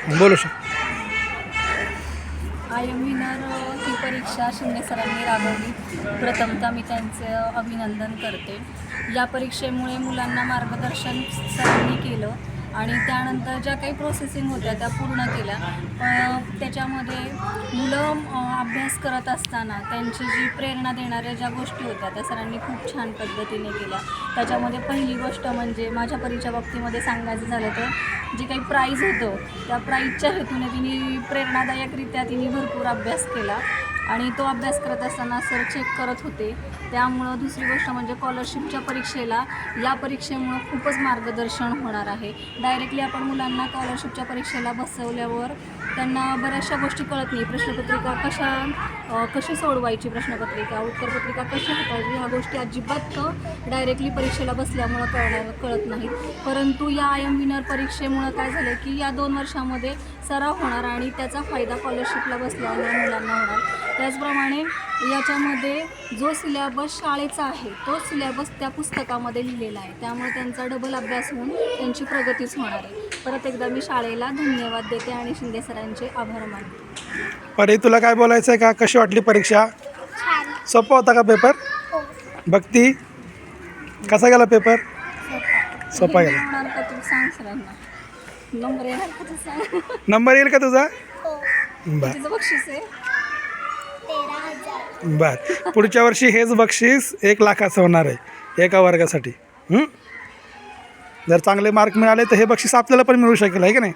बोलू शकतो. I am winner ही परीक्षा शिंदे सरांनी राबवली. प्रथमतः मी त्यांचं अभिनंदन करते. या परीक्षेमुळे मुलांना मार्गदर्शन सरांनी केलं आणि त्यानंतर ज्या काही प्रोसेसिंग होत्या त्या पूर्ण केल्या. त्याच्यामध्ये मुलं अभ्यास करत असताना त्यांची जी प्रेरणा देणाऱ्या ज्या गोष्टी होत्या त्या सरांनी खूप छान पद्धतीने केल्या. त्याच्यामध्ये पहिली गोष्ट म्हणजे माझ्या परीक्षा बाबतीमध्ये सांगायचं झालं तर जे काही प्राईज होतं त्या प्राईजच्या हेतूने तिने प्रेरणादायकरित्या तिने भरपूर अभ्यास केला आणि तो अभ्यास करत असताना सर चेक करत होते. त्यामुळं दुसरी गोष्ट म्हणजे स्कॉलरशिपच्या परीक्षेला या परीक्षेमुळं खूपच मार्गदर्शन होणार आहे. डायरेक्टली आपण मुलांना स्कॉलरशिपच्या परीक्षेला बसवल्यावर त्यांना बऱ्याचशा गोष्टी कळत नाही. प्रश्नपत्रिका कशी सोडवायची, प्रश्नपत्रिका उत्तरपत्रिका कशी हाताळायची, ह्या गोष्टी अजिबात डायरेक्टली परीक्षेला बसल्यामुळं कळत नाहीत. परंतु या आय एम विनर परीक्षेमुळं काय झालं की या 2 वर्षामध्ये सराव होणार आणि त्याचा फायदा स्कॉलरशिपला बसल्यामुळे मुलांना होणार. त्याचप्रमाणे याच्यामध्ये जो सिलॅबस शाळेचा आहे तो सिलॅबस त्या पुस्तकामध्ये लिहिलेला आहे. त्यामुळे त्यांचा डबल अभ्यास होऊन त्यांची प्रगतीच होणार आहे. परत एकदा मी शाळेला धन्यवाद देते आणि शिंदे सरांचे आभार मानते. परी, तुला काय बोलायचं आहे का? कशी वाटली परीक्षा? सोपा होता का पेपर? भक्ती, कसा गेला पेपर? सोपा गेला. होणार का तू सांग सरांना? नंबर येणार का तू सांग? नंबर येईल का तुझा? बर तिचं बक्षीस आहे 13,000. बर. पुढच्या वर्षी हेच बक्षीस 1 लाखाचं होणार आहे एका वर्गासाठी. जर चांगले मार्क मिळाले तर हे बक्षीस आपल्याला पण मिळू शकेल, आहे की नाही?